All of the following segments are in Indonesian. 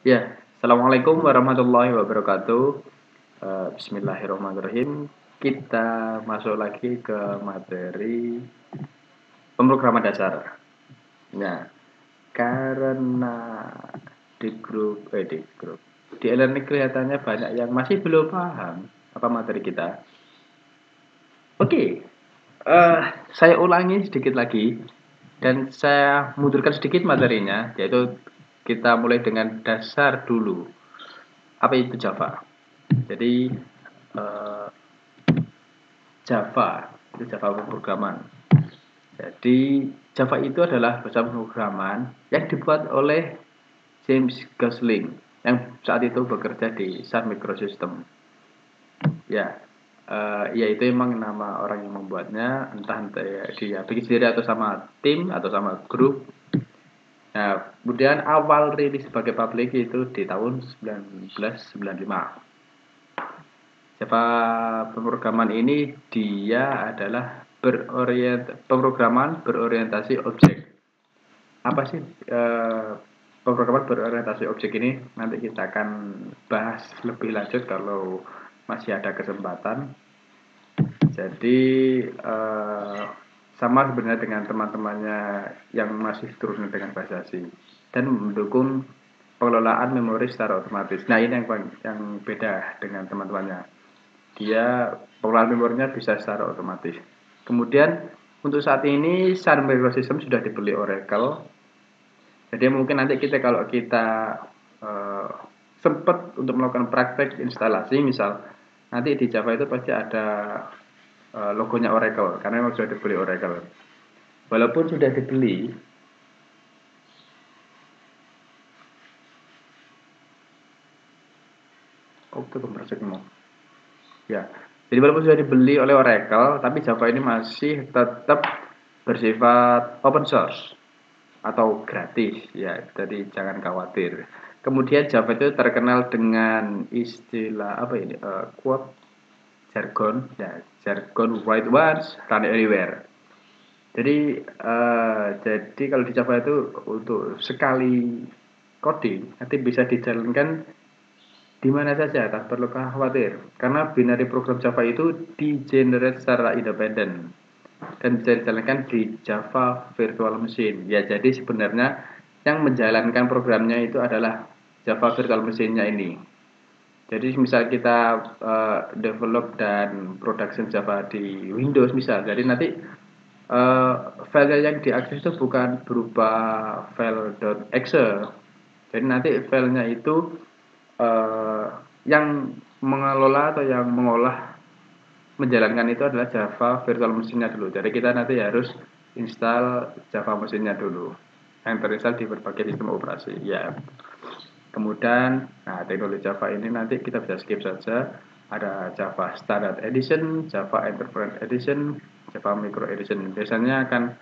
Ya, assalamualaikum warahmatullahi wabarakatuh. Bismillahirrahmanirrahim. Kita masuk lagi ke materi pemrograman dasar. Nah, karena di e-learning kelihatannya banyak yang masih belum paham apa materi kita. Oke, saya ulangi sedikit lagi dan saya mundurkan sedikit materinya, yaitu kita mulai dengan dasar dulu. Apa itu Java? Jadi eh, Java itu Java pemrograman. Jadi Java itu adalah bahasa pemrograman yang dibuat oleh James Gosling yang saat itu bekerja di Sun Microsystem. Ya, yaitu emang nama orang yang membuatnya, entah ya, dia bikin sendiri atau sama tim atau sama grup. Nah, kemudian awal rilis sebagai publik itu di tahun 1995. Java pemrograman ini dia adalah pemrograman berorientasi objek. Apa sih pemrograman berorientasi objek ini? Nanti kita akan bahas lebih lanjut kalau masih ada kesempatan. Jadi sama sebenarnya dengan teman-temannya yang masih turun dengan bahasa C dan mendukung pengelolaan memori secara otomatis. Nah ini yang beda dengan teman-temannya. Dia pengelolaan memorinya bisa secara otomatis. Kemudian untuk saat ini Sun Microsystem sudah dibeli Oracle. Jadi mungkin nanti kalau kita uh, sempat untuk melakukan praktek instalasi, misal nanti di Java itu pasti ada logonya Oracle karena memang sudah dibeli Oracle. Walaupun sudah dibeli, oke kompresifmu. Ya, jadi walaupun sudah dibeli oleh Oracle, tapi Java ini masih tetap bersifat open source atau gratis ya, jadi jangan khawatir. Kemudian Java itu terkenal dengan istilah apa ini quote jargon ya, jargon write once run anywhere. Jadi kalau di Java itu untuk sekali coding nanti bisa dijalankan di mana saja, tak perlu khawatir. Karena binary program Java itu di-generate secara independen dan bisa dijalankan di Java Virtual Machine. Ya, jadi sebenarnya yang menjalankan programnya itu adalah Java Virtual Machine-nya ini. Jadi misal kita develop dan production Java di Windows misal, jadi nanti file yang diakses itu bukan berupa file.exe. Jadi nanti filenya itu uh, yang mengelola atau yang menjalankan itu adalah Java Virtual Machine-nya dulu. Jadi kita nanti harus install Java Machine-nya dulu yang terinstall di berbagai sistem operasi. Ya. Kemudian, nah teknologi Java ini nanti kita bisa skip saja. Ada Java Standard Edition, Java Enterprise Edition, Java Micro Edition. Biasanya akan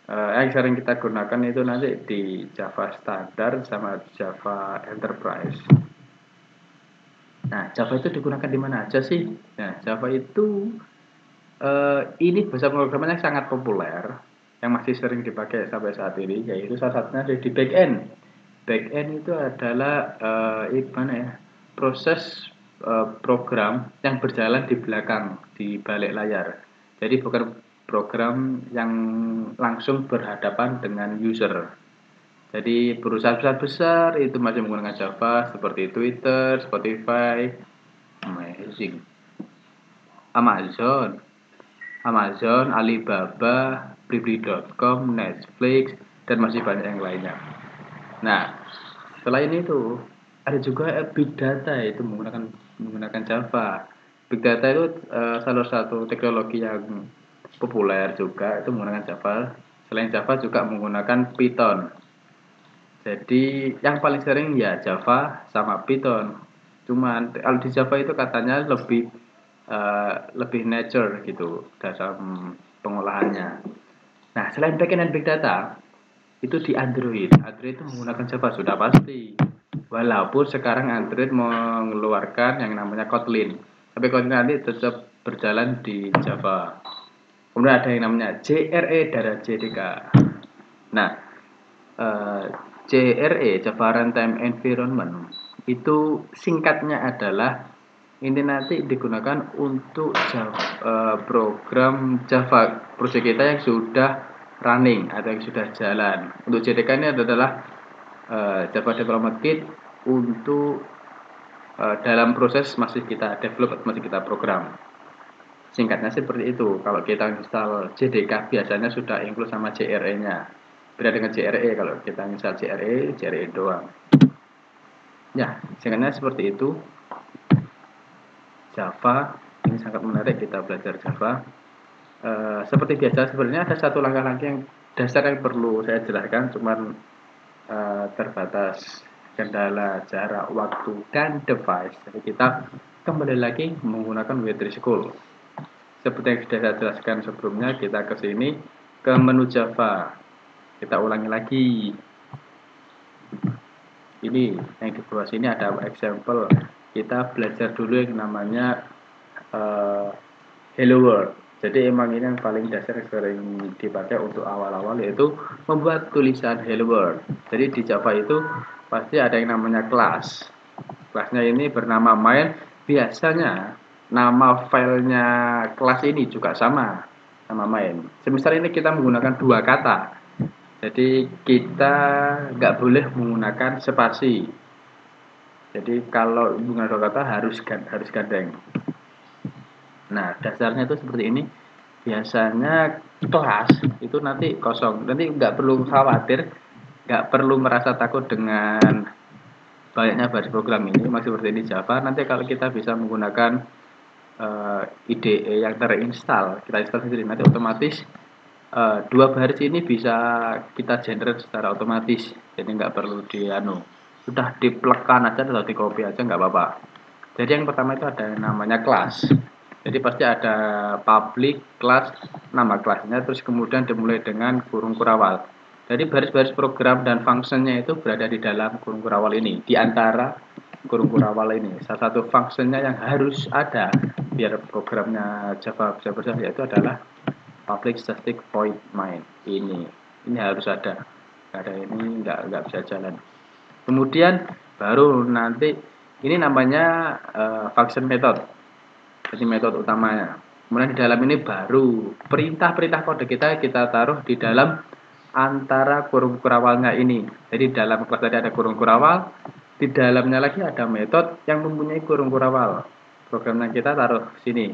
yang sering kita gunakan itu nanti di Java Standard sama Java Enterprise. Nah, Java itu digunakan di mana aja sih? Nah, Java itu ini bahasa pemrograman yang sangat populer, yang masih sering dipakai sampai saat ini, yaitu salah satunya ada di backend. Backend itu adalah mana ya? Proses program yang berjalan di belakang, di balik layar. Jadi bukan program yang langsung berhadapan dengan user. Jadi perusahaan-perusahaan besar itu masih menggunakan Java seperti Twitter, Spotify, Amazing, Amazon, Alibaba, Blibli.com, Netflix, dan masih banyak yang lainnya. Nah, selain itu ada juga Big Data itu menggunakan Java. Big Data itu salah satu teknologi yang populer juga itu menggunakan Java. Selain Java juga menggunakan Python. Jadi yang paling sering ya Java sama Python. Cuman kalau di Java itu katanya lebih nature gitu dalam pengolahannya. Nah, selain backend dan big data, itu di Android. Android itu menggunakan Java sudah pasti. Walaupun sekarang Android mengeluarkan yang namanya Kotlin. Tapi Kotlin nanti tetap berjalan di Java. Kemudian ada yang namanya JRE dan JDK. Nah, JRE, Java Runtime Environment, itu singkatnya adalah ini nanti digunakan untuk program Java project kita yang sudah running atau yang sudah jalan. Untuk JDK ini adalah Java Development Kit untuk dalam proses masih kita develop, masih kita program. Singkatnya seperti itu. Kalau kita install JDK biasanya sudah include sama JRE-nya. Beda dengan JRE, kalau kita install JRE doang. Ya, singkatnya seperti itu. Java, ini sangat menarik kita belajar Java. Seperti biasa, sebenarnya ada satu langkah-langkah yang dasar yang perlu saya jelaskan, cuman terbatas kendala jarak, waktu, dan device. Jadi kita kembali lagi menggunakan Web3 School. Seperti yang sudah saya jelaskan sebelumnya, kita ke sini ke menu Java. Kita ulangi lagi. Ini yang di bawah sini ada example. Kita belajar dulu yang namanya Hello World. Jadi emang ini yang paling dasar yang sering dipakai untuk awal-awal, yaitu membuat tulisan Hello World. Jadi di Java itu pasti ada yang namanya kelas. Kelasnya ini bernama main. Biasanya nama filenya kelas ini juga sama nama main. Semisal ini kita menggunakan dua kata, jadi kita nggak boleh menggunakan spasi. Jadi kalau menggunakan dua kata harus gandeng. Nah, dasarnya itu seperti ini. Biasanya kelas itu nanti kosong. Nanti nggak perlu khawatir, nggak perlu merasa takut dengan banyaknya baris program ini. Masih seperti ini Java. Nanti kalau kita bisa menggunakan IDE yang terinstall, kita install sendiri, nanti otomatis dua baris ini bisa kita generate secara otomatis. Jadi nggak perlu sudah diplekan aja atau di copy aja nggak apa-apa. Jadi yang pertama itu ada yang namanya kelas. Jadi pasti ada public class, nama kelasnya, terus kemudian dimulai dengan kurung kurawal. Jadi baris-baris program dan fungsinya itu berada di dalam kurung kurawal ini, di antara kurung kurawal ini. Salah satu fungsinya yang harus ada biar programnya Java bisa berjalan yaitu adalah public static void main. Ini harus ada. Nggak ada ini nggak bisa jalan. Kemudian baru nanti ini namanya function method. Jadi metode utamanya. Kemudian di dalam ini baru perintah-perintah kode kita taruh di dalam antara kurung kurawalnya ini. Jadi dalam kelas tadi ada kurung kurawal, di dalamnya lagi ada metode yang mempunyai kurung kurawal. Programnya kita taruh sini.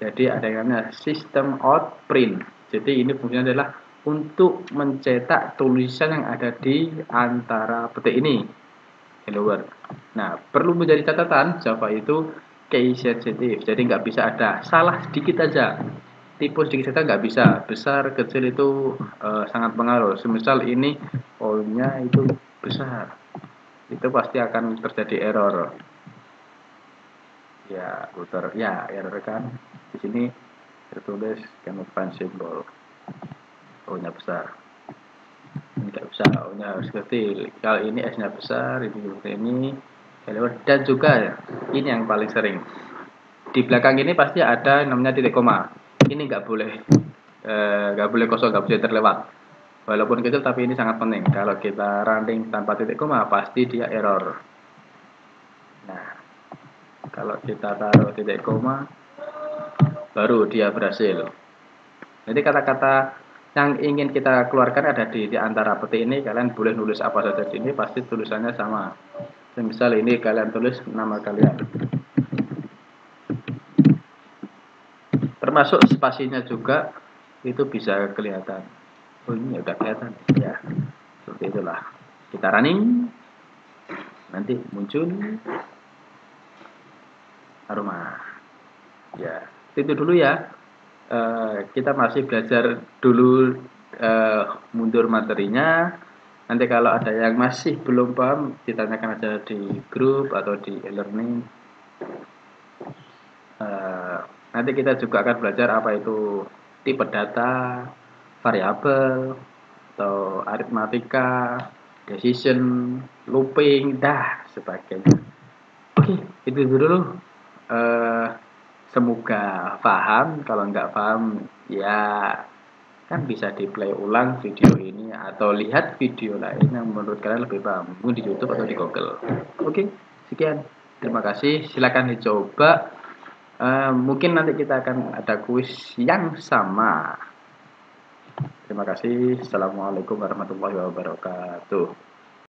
Jadi ada yang namanya system out print. Jadi ini fungsinya adalah untuk mencetak tulisan yang ada di antara petik ini. Hello world. Nah, perlu menjadi catatan Java itu case sensitive, jadi nggak bisa ada salah sedikit aja, tipe sedikit saja nggak bisa, besar kecil itu sangat pengaruh. Semisal ini O-nya itu besar, itu pasti akan terjadi error. Ya, router, ya error kan. Di sini tertulis cannot find symbol, O-nya besar. Ini nggak bisa, O-nya harus kecil. Kalau ini S-nya besar, ini dan juga ya, ini yang paling sering. Di belakang ini pasti ada namanya titik koma. Ini nggak boleh kosong, nggak boleh terlewat. Walaupun kecil tapi ini sangat penting. Kalau kita running tanpa titik koma pasti dia error. Nah, kalau kita taruh titik koma baru dia berhasil. Jadi kata-kata yang ingin kita keluarkan ada di antara petik ini. Kalian boleh nulis apa saja di sini, pasti tulisannya sama. Misal ini kalian tulis nama kalian. Termasuk spasinya juga itu bisa kelihatan. Oh, ini udah kelihatan ya. Seperti itulah. Kita running, nanti muncul aroma. Ya, itu dulu ya. Kita masih belajar dulu, mundur materinya. Nanti kalau ada yang masih belum paham, ditanyakan aja di grup atau di e-learning. Nanti kita juga akan belajar apa itu tipe data, variabel, atau aritmatika, decision, looping, sebagainya. Oke, itu dulu. Semoga paham. Kalau nggak paham, ya kan bisa di play ulang video ini atau lihat video lain yang menurut kalian lebih paham, mungkin di YouTube atau di Google. Oke, sekian. Terima kasih. Silakan dicoba. Mungkin nanti kita akan ada kuis yang sama. Terima kasih. Assalamualaikum warahmatullahi wabarakatuh.